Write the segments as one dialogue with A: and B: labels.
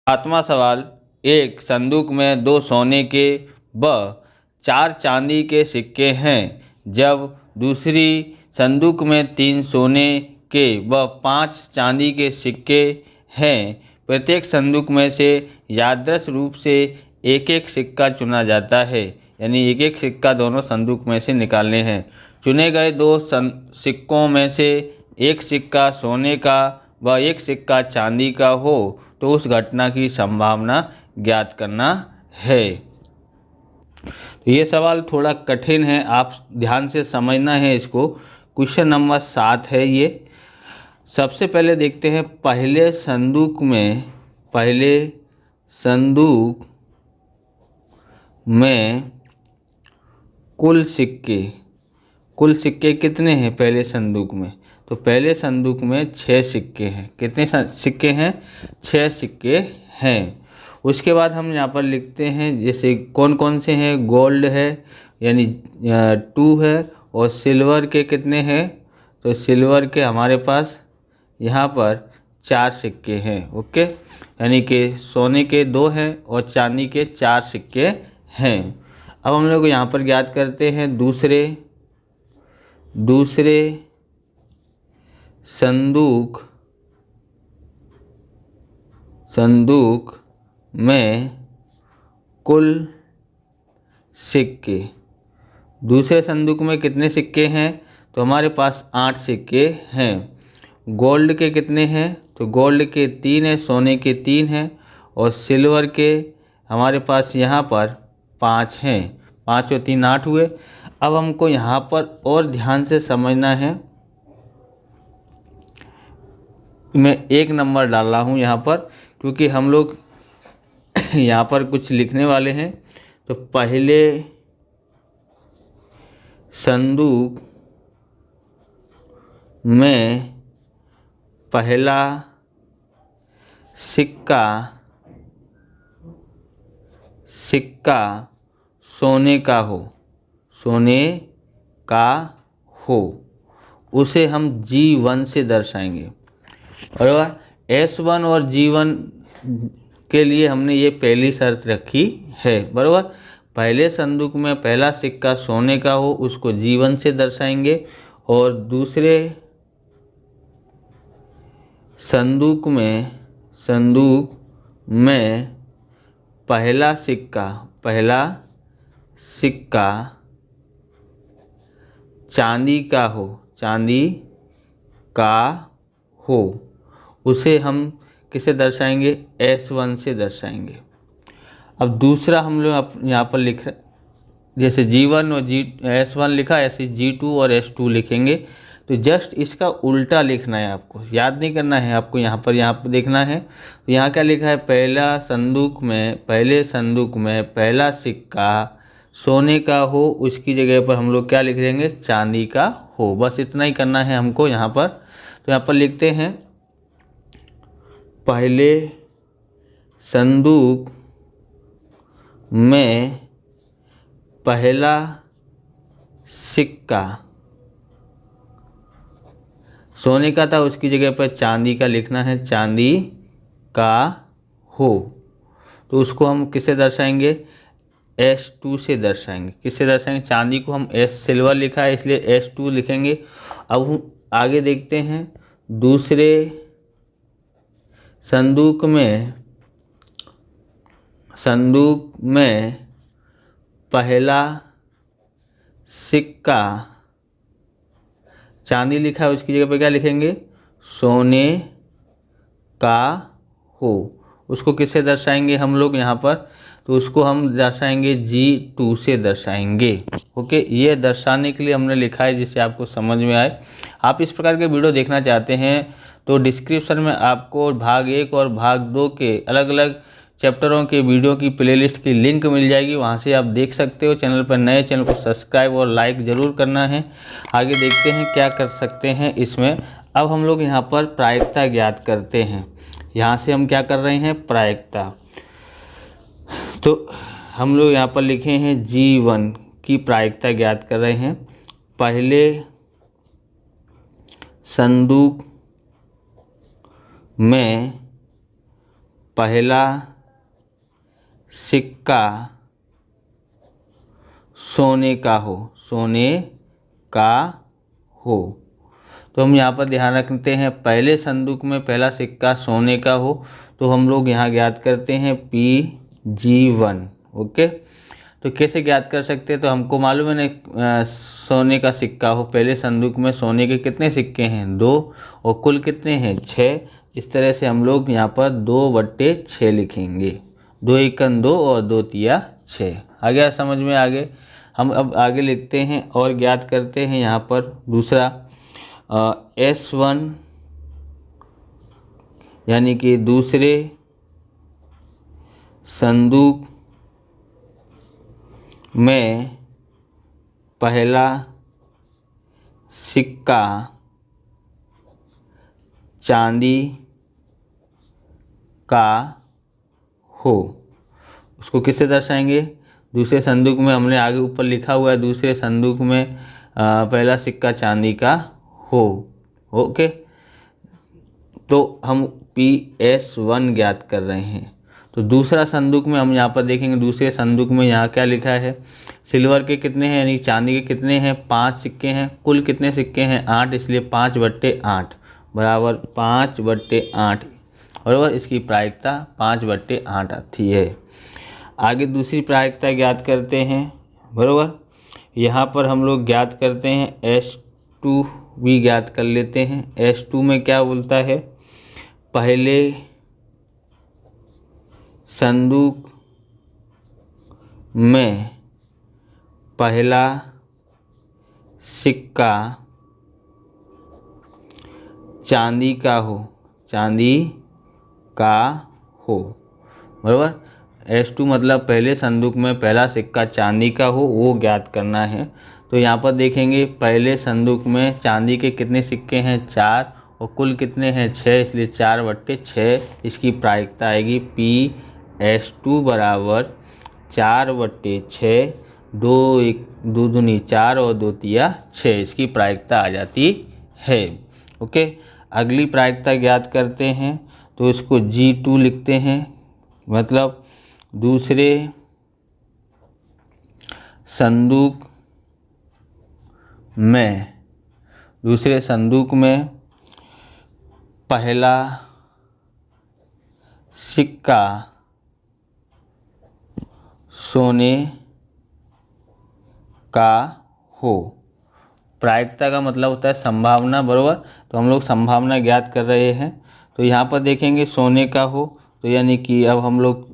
A: सातवां सवाल, एक संदूक में 2 सोने के व 4 चांदी के सिक्के हैं, जब दूसरी संदूक में 3 सोने के व 5 चांदी के सिक्के हैं। प्रत्येक संदूक में से यादृच्छिक रूप से एक एक सिक्का चुना जाता है, यानी एक एक सिक्का दोनों संदूक में से निकालने हैं। चुने गए 2 सिक्कों में से एक सिक्का सोने का व एक सिक्का चांदी का हो तो उस घटना की संभावना ज्ञात करना है। तो ये सवाल थोड़ा कठिन है, आप ध्यान से समझना है इसको। क्वेश्चन नंबर 7 है ये। सबसे पहले देखते हैं पहले संदूक में कुल सिक्के कितने हैं पहले संदूक में? तो पहले संदूक में 6 सिक्के हैं। कितने सिक्के हैं? 6 सिक्के हैं। उसके बाद हम यहाँ पर लिखते हैं जैसे कौन कौन से हैं। गोल्ड है यानी 2 है, और सिल्वर के कितने हैं? तो सिल्वर के हमारे पास यहाँ पर 4 सिक्के हैं। ओके, यानी कि सोने के 2 हैं और चांदी के 4 सिक्के हैं। अब हम लोग यहाँ पर ज्ञात करते हैं दूसरे संदूक में कुल सिक्के। दूसरे संदूक में कितने सिक्के हैं? तो हमारे पास 8 सिक्के हैं। गोल्ड के कितने हैं? तो गोल्ड के 3 हैं, सोने के 3 हैं, और सिल्वर के हमारे पास यहाँ पर 5 हैं। 5 और 3 8 हुए। अब हमको यहाँ पर और ध्यान से समझना है। मैं 1 नंबर डाल रहा हूँ यहाँ पर, क्योंकि हम लोग यहाँ पर कुछ लिखने वाले हैं। तो पहले संदूक में पहला सिक्का सोने का हो, उसे हम G1 से दर्शाएंगे। और S1 और G1 के लिए हमने ये पहली शर्त रखी है, बराबर। पहले संदूक में पहला सिक्का सोने का हो, उसको G1 से दर्शाएंगे, और दूसरे संदूक में पहला सिक्का चांदी का हो, उसे हम किसे दर्शाएंगे? S1 से दर्शाएंगे। अब दूसरा हम लोग यहाँ पर लिख रहे, जैसे G1 और S1 लिखा, ऐसे G2 और S2 लिखेंगे। तो जस्ट इसका उल्टा लिखना है, आपको याद नहीं करना है, आपको यहाँ पर देखना है। तो यहाँ क्या लिखा है? पहले संदूक में पहला सिक्का सोने का हो, उसकी जगह पर हम लोग क्या लिख देंगे? चांदी का हो। बस इतना ही करना है हमको यहाँ पर। तो यहाँ पर लिखते हैं पहले संदूक में पहला सिक्का सोने का था, उसकी जगह पर चांदी का लिखना है, चांदी का हो। तो उसको हम किससे दर्शाएंगे? S2 से दर्शाएंगे। किससे दर्शाएंगे? चांदी को हम सिल्वर लिखा है इसलिए S2 लिखेंगे। अब हम आगे देखते हैं दूसरे संदूक में पहला सिक्का चांदी लिखा है, उसकी जगह पर क्या लिखेंगे? सोने का हो। उसको किससे दर्शाएंगे हम लोग यहाँ पर? तो उसको हम दर्शाएंगे G2 से दर्शाएंगे। ओके, ये दर्शाने के लिए हमने लिखा है, जिससे आपको समझ में आए। आप इस प्रकार के वीडियो देखना चाहते हैं तो डिस्क्रिप्शन में आपको भाग 1 और भाग 2 के अलग अलग चैप्टरों के वीडियो की प्लेलिस्ट की लिंक मिल जाएगी, वहां से आप देख सकते हो। चैनल पर नए, चैनल को सब्सक्राइब और लाइक ज़रूर करना है। आगे देखते हैं क्या कर सकते हैं इसमें। अब हम लोग यहाँ पर प्रायिकता ज्ञात करते हैं। यहाँ से हम क्या कर रहे हैं? प्रायिकता। तो हम लोग यहाँ पर लिखे हैं G1 की प्रायिकता ज्ञात कर रहे हैं। पहले संदूक में पहला सिक्का सोने का हो, सोने का हो। तो हम यहाँ पर ध्यान रखते हैं पहले संदूक में पहला सिक्का सोने का हो, तो हम लोग यहाँ ज्ञात करते हैं Pg1। ओके, तो कैसे ज्ञात कर सकते हैं? तो हमको मालूम है ना, सोने का सिक्का हो, पहले संदूक में सोने के कितने सिक्के हैं? 2, और कुल कितने हैं? 6। इस तरह से हम लोग यहाँ पर 2/6 लिखेंगे। 2 एकम 2 और 2 तिया 6। आ गया समझ में? आगे हम अब आगे लिखते हैं और ज्ञात करते हैं यहाँ पर दूसरा S1 यानी कि दूसरे संदूक में पहला सिक्का चांदी का हो। उसको किससे दर्शाएंगे? दूसरे संदूक में हमने आगे ऊपर लिखा हुआ है, दूसरे संदूक में पहला सिक्का चांदी का हो। ओके, तो हम PS1 ज्ञात कर रहे हैं। तो दूसरा संदूक में हम यहाँ पर देखेंगे, दूसरे संदूक में यहाँ क्या लिखा है? सिल्वर के कितने हैं यानी चांदी के कितने हैं? 5 सिक्के हैं। कुल कितने सिक्के हैं? 8, इसलिए 5/8 बराबर 5/8 बराबर इसकी प्रायिकता 5/8 आती है। आगे दूसरी प्रायिकता ज्ञात करते हैं बराबर। यहाँ पर हम लोग ज्ञात करते हैं S2 भी ज्ञात कर लेते हैं। S2 में क्या बोलता है? पहले संदूक में पहला सिक्का चांदी का हो, चांदी का हो बराबर। S2 मतलब पहले संदूक में पहला सिक्का चांदी का हो, वो ज्ञात करना है। तो यहाँ पर देखेंगे पहले संदूक में चांदी के कितने सिक्के हैं? 4, और कुल कितने हैं? 6, इसलिए 4/6 इसकी प्रायिकता आएगी PS2 बराबर 4/6। 2 1 2 दूनी 4 और 2 तिया 6 इसकी प्रायिकता आ जाती है। ओके, अगली प्रायिकता ज्ञात करते हैं, तो इसको G2 लिखते हैं। मतलब दूसरे संदूक में पहला सिक्का सोने का हो। प्रायिकता का मतलब होता है संभावना बराबर। तो हम लोग संभावना ज्ञात कर रहे हैं। तो यहाँ पर देखेंगे सोने का हो, तो यानी कि अब हम लोग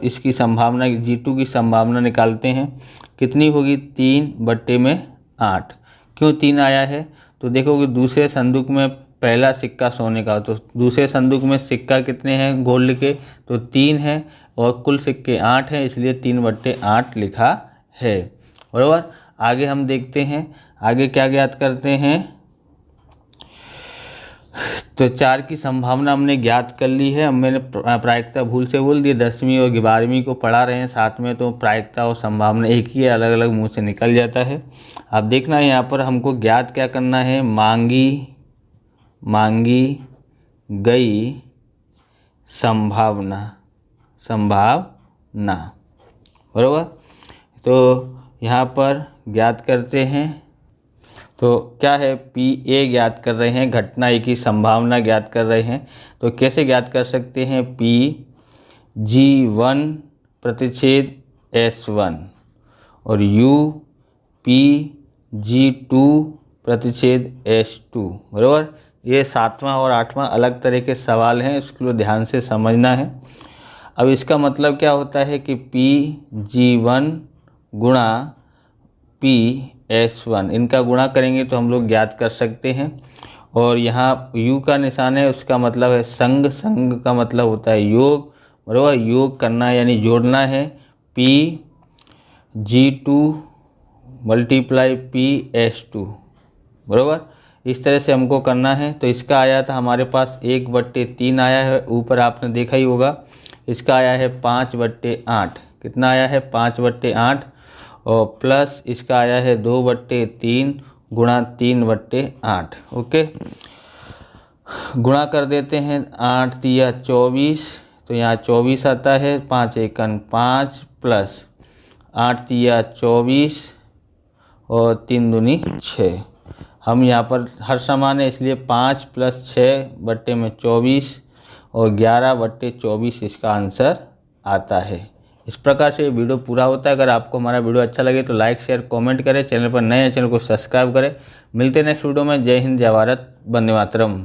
A: इसकी संभावना G2 की संभावना निकालते हैं। कितनी होगी? 3/8। क्यों 3 आया है? तो देखोगे दूसरे संदूक में पहला सिक्का सोने का हो, तो दूसरे संदूक में सिक्का कितने हैं गोल्ड के? तो 3 हैं, और कुल सिक्के 8 हैं, इसलिए 3/8 लिखा है बराबर। आगे हम देखते हैं, आगे क्या ज्ञात करते हैं? तो 4 की संभावना हमने ज्ञात कर ली है। मैंने प्रायिकता भूल से बोल दी, 10वीं और 12वीं को पढ़ा रहे हैं साथ में, तो प्रायिकता और संभावना एक ही है, अलग अलग मुंह से निकल जाता है। अब देखना है यहाँ पर हमको ज्ञात क्या करना है? मांगी गई संभावना बराबर। तो यहाँ पर ज्ञात करते हैं, तो क्या है? PA ज्ञात कर रहे हैं, घटना A की संभावना ज्ञात कर रहे हैं। तो कैसे ज्ञात कर सकते हैं? Pg1 प्रतिच्छेद S1 और Pg2 प्रतिच्छेद S2 बराबर। ये 7वां और 8वां अलग तरह के सवाल हैं, इसको ध्यान से समझना है। अब इसका मतलब क्या होता है कि Pg1 गुणा PS1 इनका गुणा करेंगे तो हम लोग ज्ञात कर सकते हैं। और यहाँ U का निशान है, उसका मतलब है संग का मतलब होता है योग बराबर। योग करना यानी जोड़ना है। Pg2 मल्टीप्लाई PS2 बराबर। इस तरह से हमको करना है। तो इसका आया था हमारे पास 1/3 आया है, ऊपर आपने देखा ही होगा। इसका आया है 5/8। कितना आया है? 5/8, और प्लस इसका आया है 2/3 गुणा 3/8। ओके, गुणा कर देते हैं। 8 तिया 24, तो यहाँ 24 आता है, 5 एकन 5 प्लस 8 तिया 24 और 3 दूनी 6। हम यहाँ पर हर समान है इसलिए 5 प्लस 6 बट्टे में 24 और 11 बट्टे 24 इसका आंसर आता है। इस प्रकार से ये वीडियो पूरा होता है। अगर आपको हमारा वीडियो अच्छा लगे तो लाइक शेयर कमेंट करें, चैनल पर नए हैं चैनल को सब्सक्राइब करें। मिलते हैं नेक्स्ट वीडियो में। जय हिंद, जय भारत, वंदे मातरम।